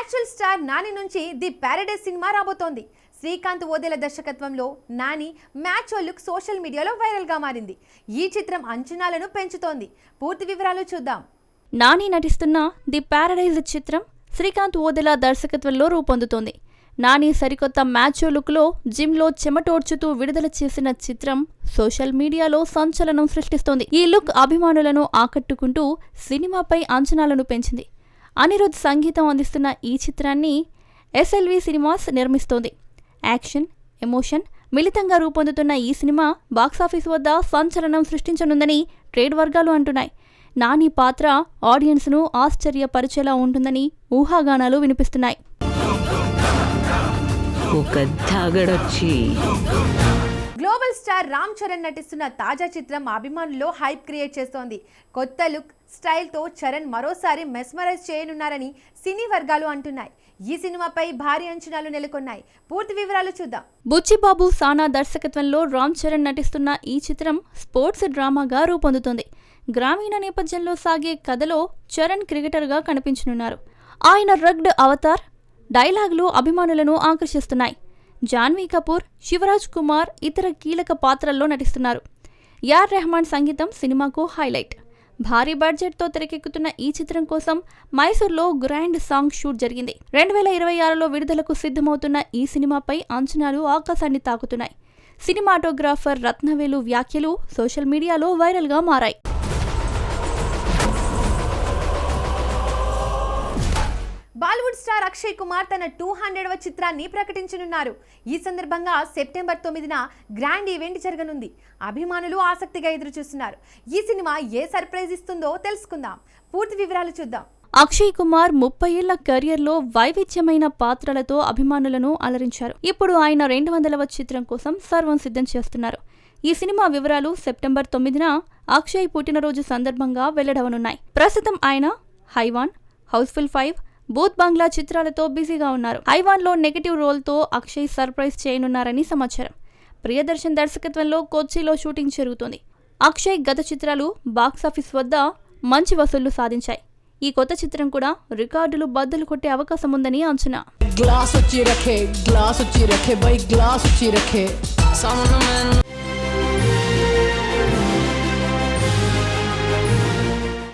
Natural star Nani నుంచి the Paradise cinema రాబోతోంది. శ్రీకాంత్ ఓదెల దర్శకత్వంలో నాని మ్యాచో లుక్ సోషల్ మీడియాలో వైరల్గా మారింది. ఈ చిత్రం అంచనాలను పెంచుతోంది. పూర్తి వివరాలు చూద్దాం. నాని నటిస్తున్న ది ప్యారడైజ్ చిత్రం శ్రీకాంత్ ఓదెల దర్శకత్వంలో రూపొందుతోంది. నాని సరికొత్త మ్యాచో లుక్లో జిమ్లో చెమటోడ్చుతూ విడుదల చేసిన చిత్రం సోషల్ మీడియాలో సంచలనం సృష్టిస్తోంది. ఈ లుక్ అభిమానులను ఆకట్టుకుంటూ సినిమాపై అంచనాలను పెంచింది. అనిరుద్ సంగీతం అందిస్తున్న ఈ చిత్రాన్ని ఎస్ఎల్వి సినిమాస్ నిర్మిస్తోంది. యాక్షన్, ఎమోషన్ మిళితంగా రూపొందుతున్న ఈ సినిమా బాక్సాఫీస్ వద్ద సంచలనం సృష్టించనుందని ట్రేడ్ వర్గాలు అంటున్నాయి. నాని పాత్ర ఆడియన్స్ను ఆశ్చర్యపరిచేలా ఉంటుందని ఊహాగానాలు వినిపిస్తున్నాయి. గ్లోబల్ స్టార్ రామ్ చరణ్ నటిస్తున్న తాజా చిత్రం అభిమానుల్లో హైప్ క్రియేట్ చేస్తోంది. కొత్త లుక్, స్టైల్తో చరణ్ మరోసారి మెస్మరైజ్ చేయనున్నారని సినీ వర్గాలు అంటున్నాయి. ఈ సినిమాపై భారీ అంచనాలు నెలకొన్నాయి. పూర్తి వివరాలు చూద్దాం. బుచ్చిబాబు సానా దర్శకత్వంలో రామ్ చరణ్ నటిస్తున్న ఈ చిత్రం స్పోర్ట్స్ డ్రామాగా రూపొందుతోంది. గ్రామీణ నేపథ్యంలో సాగే కథలో చరణ్ క్రికెటర్గా కనిపించనున్నారు. ఆయన రగ్డ్ అవతార్ డైలాగులు అభిమానులను ఆకర్షిస్తున్నాయి. జాన్వీ కపూర్, శివరాజ్ కుమార్ ఇతర కీలక పాత్రల్లో నటిస్తున్నారు. యార్ రెహమాన్ సంగీతం సినిమాకు హైలైట్. భారీ బడ్జెట్తో తెరకెక్కుతున్న ఈ చిత్రం కోసం మైసూర్లో గ్రాండ్ సాంగ్ షూట్ జరిగింది. 2026లో విడుదలకు సిద్ధమవుతున్న ఈ సినిమాపై అంచనాలు ఆకాశాన్ని తాకుతున్నాయి. సినిమాటోగ్రాఫర్ రత్నవేలు వ్యాఖ్యలు సోషల్ మీడియాలో వైరల్గా మారాయి. బాలీవుడ్ స్టార్ అక్షయ్ కుమార్ తన 200వ చిత్రాన్ని ప్రకటించనున్నారు. ఈ సందర్భంగా సెప్టెంబర్ 9న గ్రాండ్ ఈవెంట్ జరగనుంది. అభిమానులు ఆసక్తిగా ఎదురుచూస్తున్నారు. ఈ సినిమా ఏ సర్ప్రైజ్ ఇస్తుందో తెలుసుకుందాం. పూర్తి వివరాలు చూద్దాం. అక్షయ్ కుమార్ 30 ఏళ్ల కెరియర్లో వైవిధ్యమైన పాత్రలతో అభిమానులను అలరించారు. ఇప్పుడు ఆయన 200వ చిత్రం కోసం సర్వం సిద్ధం చేస్తున్నారు. ఈ సినిమా వివరాలు సెప్టెంబర్ 9న అక్షయ్ పుట్టినరోజు సందర్భంగా వెల్లడవనున్నాయి. ప్రస్తుతం ఆయన హైవాన్, హౌస్ఫుల్ 5, బూత్ బంగ్లా చిత్రాలతో బిజీగా ఉన్నారు. హైవాన్లో నెగటివ్ రోల్తో అక్షయ్ సర్ప్రైజ్ చేయనున్నారని సమాచారం. ప్రియదర్శన్ దర్శకత్వంలో కొచ్చిలో షూటింగ్ జరుగుతోంది. అక్షయ్ గత చిత్రాలు బాక్సాఫీస్ వద్ద మంచి వసూళ్లు సాధించాయి. ఈ కొత్త చిత్రం కూడా రికార్డులు బద్దలు కొట్టే అవకాశం ఉందని అంచనా.